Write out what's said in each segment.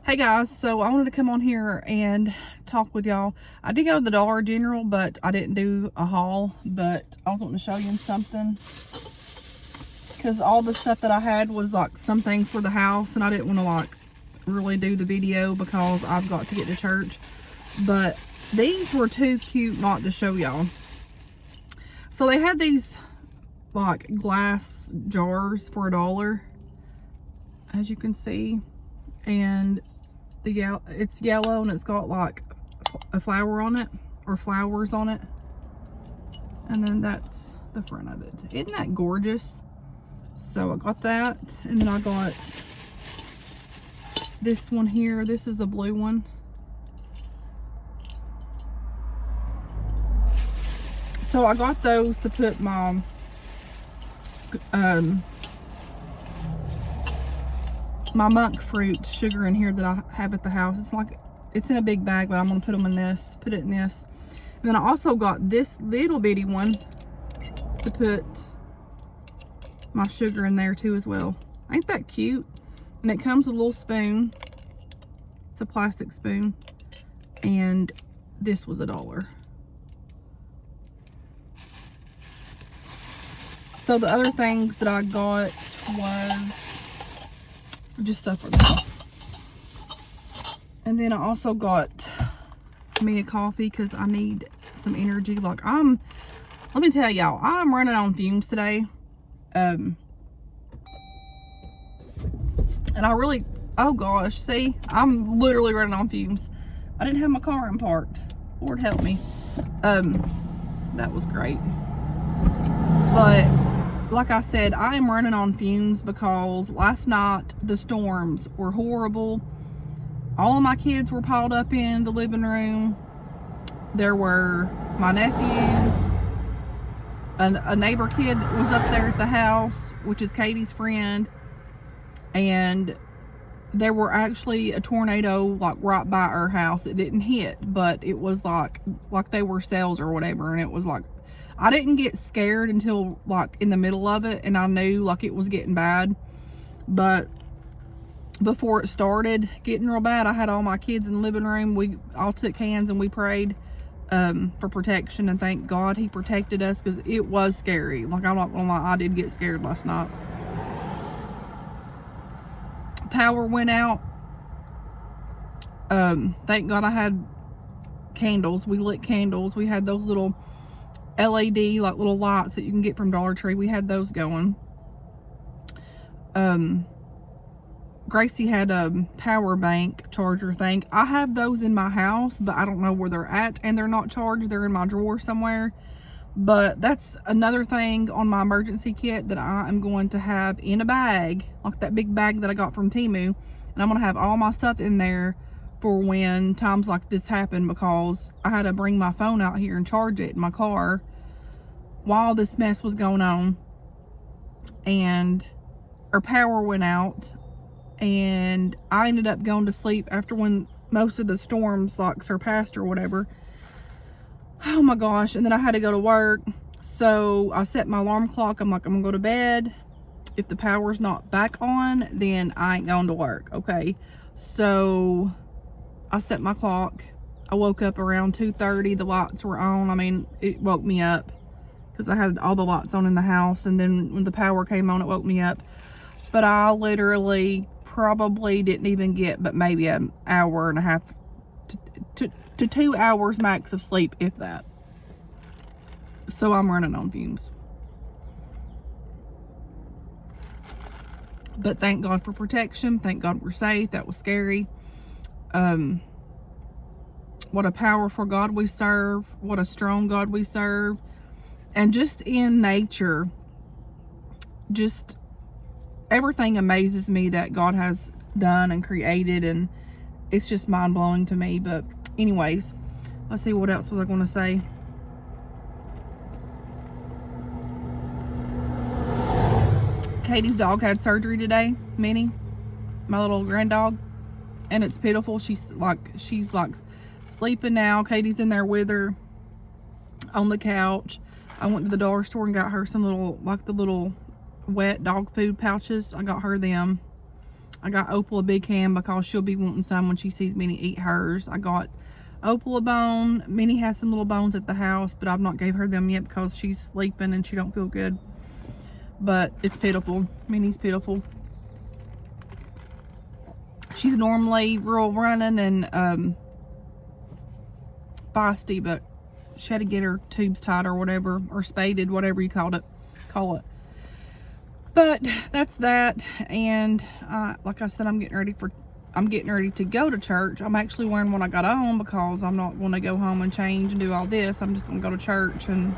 Hey guys, so I wanted to come on here and talk with y'all. I did go to the Dollar General, but I didn't do a haul, but I was wanting to show you something because all the stuff that I had was like some things for the house, and I didn't want to like really do the video because I've got to get to church. But these were too cute not to show y'all. So they had these like glass jars for $1, as you can see, and it's yellow and it's got like a flower on it, or flowers on it, and then that's the front of it. Isn't that gorgeous? So I got that, and then I got this one here. This is the blue one. So I got those to put my my monk fruit sugar in here that I have at the house. It's in a big bag, but I'm gonna put them in this, put it in this. And then I also got this little bitty one to put my sugar in there too as well. Ain't that cute? And it comes with a little spoon. It's a plastic spoon, and this was $1. So the other things that I got was just stuff for the house. And then I also got me a coffee because I need some energy. Like let me tell y'all, I'm running on fumes today. And I really, oh gosh, see, I'm literally running on fumes. I didn't have my car unparked. Lord help me. That was great. But like I said, I am running on fumes because last night the storms were horrible. All of my kids were piled up in the living room. There were my nephew, a neighbor kid was up there at the house, which is Katie's friend, and there were actually a tornado like right by our house. It didn't hit, but it was like they were cells or whatever, and it was like, I didn't get scared until like in the middle of it, and I knew like it was getting bad. But before it started getting real bad, I had all my kids in the living room. We all took hands and we prayed for protection, and thank God he protected us, because it was scary. Like, I'm not gonna lie, I did get scared last night. Power went out. Thank God I had candles. We lit candles. We had those little LED like little lights that you can get from Dollar Tree. We had those going. Gracie had a power bank charger thing. I have those in my house, but I don't know where they're at, and they're not charged. They're in my drawer somewhere. But that's another thing on my emergency kit that I am going to have in a bag, like that big bag that I got from Temu, and I'm gonna have all my stuff in there for when times like this happen, because I had to bring my phone out here and charge it in my car while this mess was going on, and our power went out, and I ended up going to sleep after when most of the storms like surpassed or whatever. Oh my gosh. And then I had to go to work, so I set my alarm clock. I'm like, I'm gonna go to bed. If the power's not back on, then I ain't going to work. Okay, so I set my clock. I woke up around 2:30. The lights were on. I mean, it woke me up because I had all the lights on in the house, and then when the power came on, it woke me up. But I literally probably didn't even get but maybe an hour and a half to 2 hours max of sleep, if that. So I'm running on fumes. But thank God for protection. Thank God we're safe. That was scary. What a powerful God we serve. What a strong God we serve. And just in nature, just everything amazes me that God has done and created, and it's just mind-blowing to me. But anyways, let's see, what else was I going to say. Katie's dog had surgery today, Minnie, my little grand dog, and it's pitiful. She's like sleeping now. Katie's in there with her on the couch. I went to the dollar store and got her some little, like the little wet dog food pouches. I got her them. I got Opal a big can because she'll be wanting some when she sees Minnie eat hers. I got Opal a bone. Minnie has some little bones at the house, but I've not gave her them yet because she's sleeping and she don't feel good. But it's pitiful. Minnie's pitiful. She's normally real running and feisty, but she had to get her tubes tied or whatever, or spaded, whatever you call it. But that's that. And like I said, I'm getting ready to go to church. I'm actually wearing what I got on because I'm not going to go home and change and do all this. I'm just going to go to church and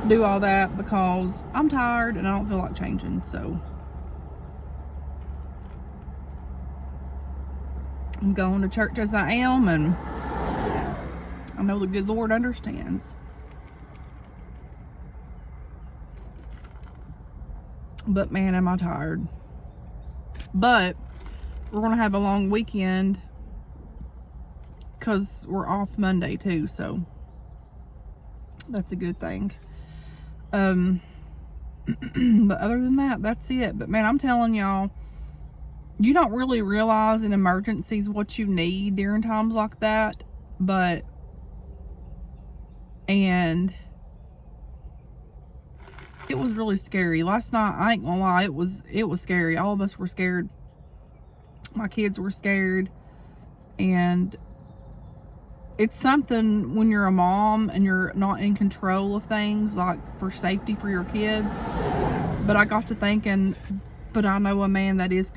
do all that because I'm tired and I don't feel like changing. So I'm going to church as I am, and I know the good Lord understands. But man, am I tired. But we're going to have a long weekend because we're off Monday too, so that's a good thing. But other than that, that's it. But man, I'm telling y'all, you don't really realize in emergencies what you need during times like that. And it was really scary. Last night, I ain't gonna lie, it was scary. All of us were scared. My kids were scared. And it's something when you're a mom and you're not in control of things, like for safety for your kids. But I got to thinking, but I know a man that is in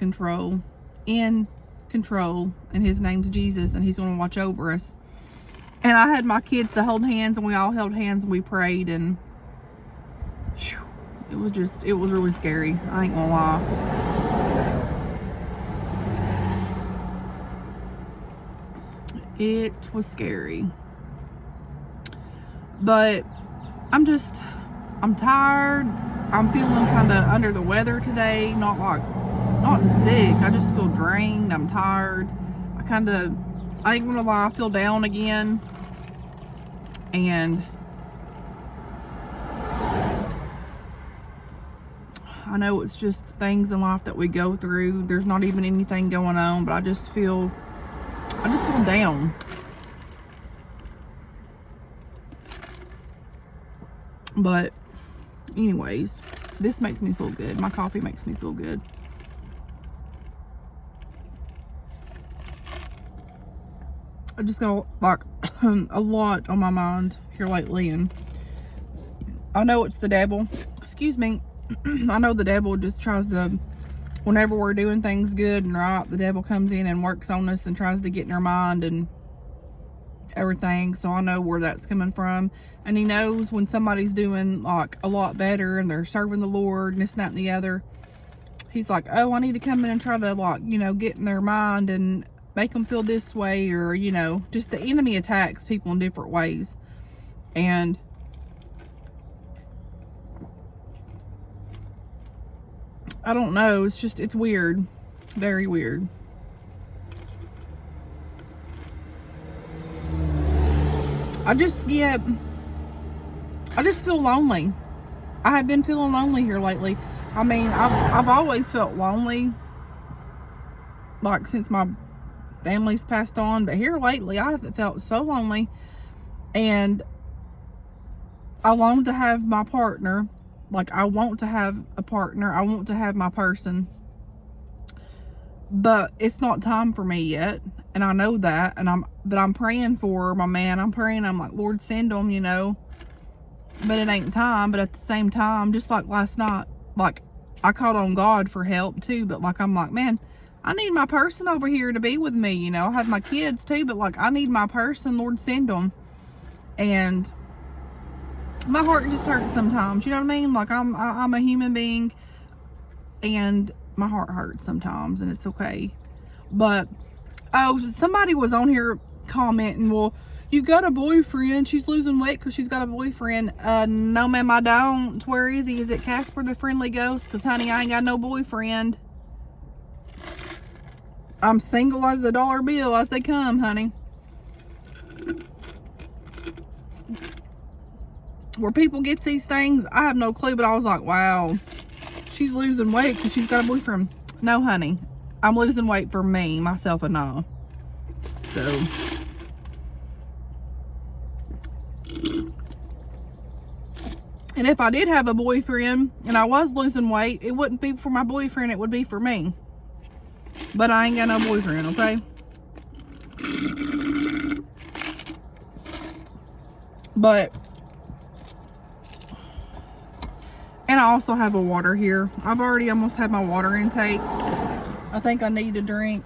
control, and his name's Jesus, and he's going to watch over us. And I had my kids to hold hands, and we all held hands and we prayed, and whew, it was really scary. I ain't gonna lie. It was scary. But I'm tired. I'm feeling kind of under the weather today. Not sick. I just feel drained. I'm tired. I ain't gonna lie, I feel down again. And I know it's just things in life that we go through. There's not even anything going on, but I just feel down. But anyways, this makes me feel good. My coffee makes me feel good. I just got like a lot on my mind here lately, and I know it's the devil. Excuse me. I know the devil just tries to, whenever we're doing things good and right, the devil comes in and works on us and tries to get in our mind and everything. So I know where that's coming from. And he knows when somebody's doing like a lot better and they're serving the Lord and this, that, and the other. He's like, oh, I need to come in and try to, like, get in their mind and make them feel this way, or just the enemy attacks people in different ways. And I don't know, it's weird, very weird. I just feel lonely. I have been feeling lonely here lately. I mean, I've always felt lonely, like since my family's passed on, but here lately I haven't felt so lonely. And I long to have my partner. Like, I want to have a partner. I want to have my person. But it's not time for me yet. And I know that. But I'm praying for my man. I'm like, Lord, send him, But it ain't time. But at the same time, just like last night, like, I called on God for help too. But like, I'm like, man, I need my person over here to be with me. I have my kids too. But like, I need my person. Lord, send them. And my heart just hurts sometimes. You know what I mean? Like, I'm a human being, and my heart hurts sometimes, and it's okay. But somebody was on here commenting, well, you got a boyfriend, she's losing weight because she's got a boyfriend. No ma'am, I don't. Where is he? Is it Casper the Friendly Ghost? Because honey, I ain't got no boyfriend. I'm single as a dollar bill as they come, honey. Where people get these things, I have no clue. But I was like, wow, she's losing weight because she's got a boyfriend. No, honey. I'm losing weight for me, myself, and all. So, and if I did have a boyfriend and I was losing weight, it wouldn't be for my boyfriend, it would be for me. But I ain't got no boyfriend, okay? But, and I also have a water here. I've already almost had my water intake. I think I need to drink.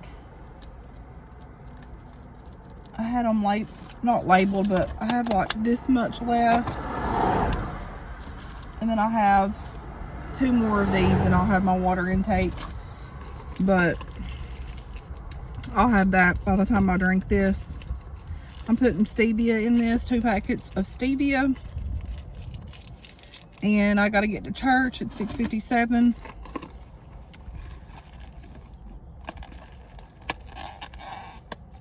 I had them not labeled, but I have like this much left. And then I have 2 more of these, and I'll have my water intake. But I'll have that by the time I drink this. I'm putting stevia in this, 2 packets of stevia. And I gotta get to church at 6:57.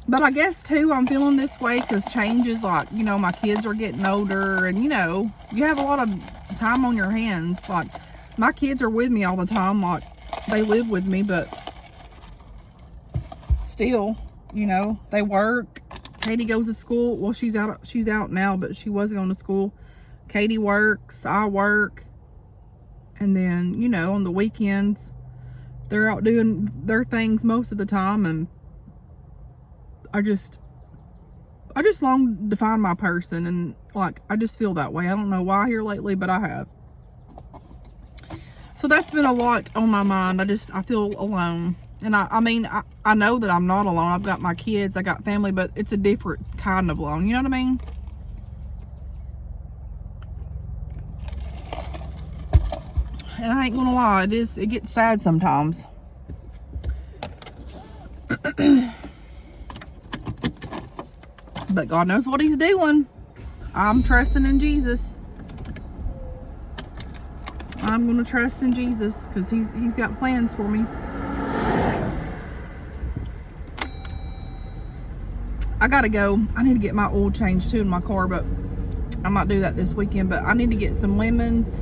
But I guess too, I'm feeling this way because changes, like, you know, my kids are getting older, and you know, you have a lot of time on your hands. Like, my kids are with me all the time, like they live with me, but still, you know, they work. Katie goes to school. Well, she's out now, but she was going to school. Katie works, I work, and then, you know, on the weekends they're out doing their things most of the time, and I just long to find my person, and like I just feel that way. I don't know why here lately, but I have. So that's been a lot on my mind. I feel alone. And I mean, I know that I'm not alone. I've got my kids, I got family, but it's a different kind of alone. You know what I mean? And I ain't gonna lie, it gets sad sometimes. But God knows what he's doing. I'm trusting in Jesus. I'm gonna trust in Jesus because he's got plans for me. I gotta go. I need to get my oil changed too in my car, but I might do that this weekend. But I need to get some lemons.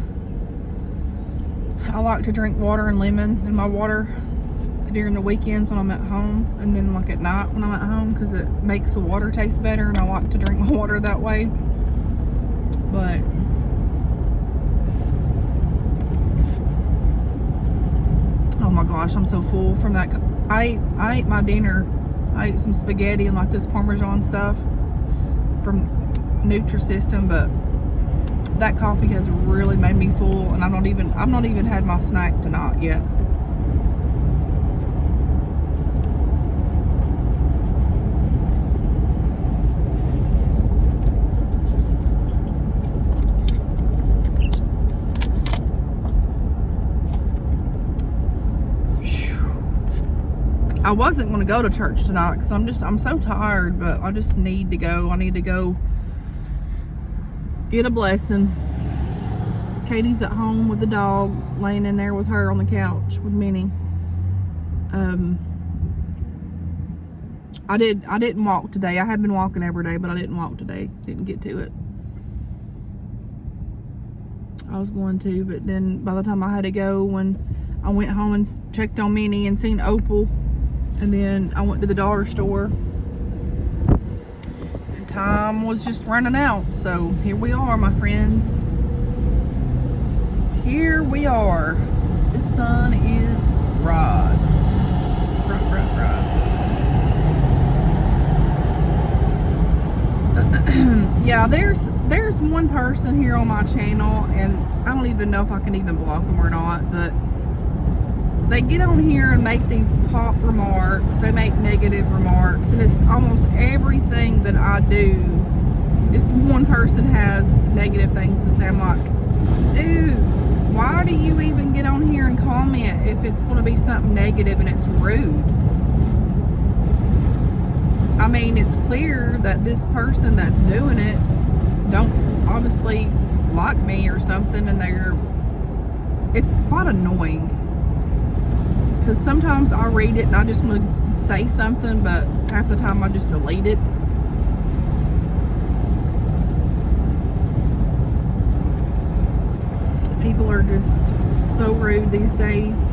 I like to drink water and lemon in my water during the weekends when I'm at home, and then like at night when I'm at home, because it makes the water taste better, and I like to drink my water that way. But oh my gosh, I'm so full from that. I ate my dinner. I ate some spaghetti and like this Parmesan stuff from Nutrisystem, but that coffee has really made me full, and I've not even had my snack tonight yet. I wasn't going to go to church tonight because I'm so tired, but I just need to go. I need to go get a blessing. Katie's at home with the dog, laying in there with her on the couch with Minnie. I didn't walk today. I have been walking every day, but I didn't walk today. Didn't get to it. I was going to, but then by the time I had to go, when I went home and checked on Minnie and seen Opal, and then I went to the dollar store, and time was just running out. So here we are, my friends. Here we are. The sun is bright. Yeah, there's one person here on my channel, and I don't even know if I can even block them or not, but they get on here and make these pop remarks. They make negative remarks, and it's almost everything that I do. If one person has negative things to say, I'm like, dude, why do you even get on here and comment if it's going to be something negative and it's rude? I mean, it's clear that this person that's doing it don't obviously like me or something, and it's quite annoying. Because sometimes I read it and I just want to say something, but half the time I just delete it. People are just so rude these days.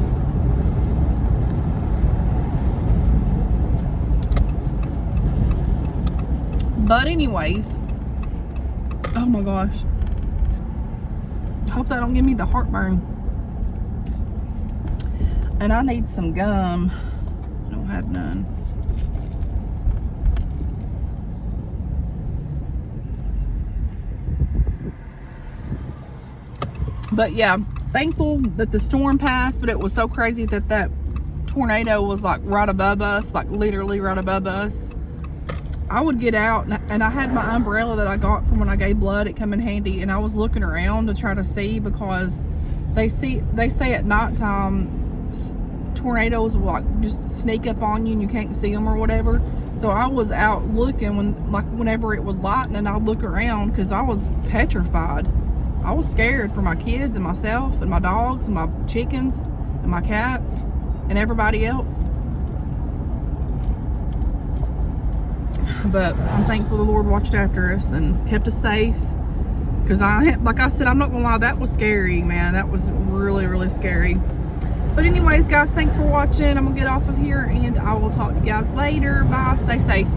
But anyways, oh my gosh, hope that don't give me the heartburn. And I need some gum. I don't have none. But yeah, thankful that the storm passed, but it was so crazy that that tornado was like right above us, like literally right above us. I would get out, and I had my umbrella that I got from when I gave blood. It come in handy, and I was looking around to try to see, because they say at nighttime tornadoes will like just sneak up on you and you can't see them or whatever. So I was out looking whenever it would lighten, and I'd look around because I was petrified. I was scared for my kids and myself and my dogs and my chickens and my cats and everybody else. But I'm thankful the Lord watched after us and kept us safe. Because like I said, I'm not gonna lie, that was scary, man. That was really, really scary. But anyways, guys, thanks for watching. I'm gonna get off of here, and I will talk to you guys later. Bye. Stay safe.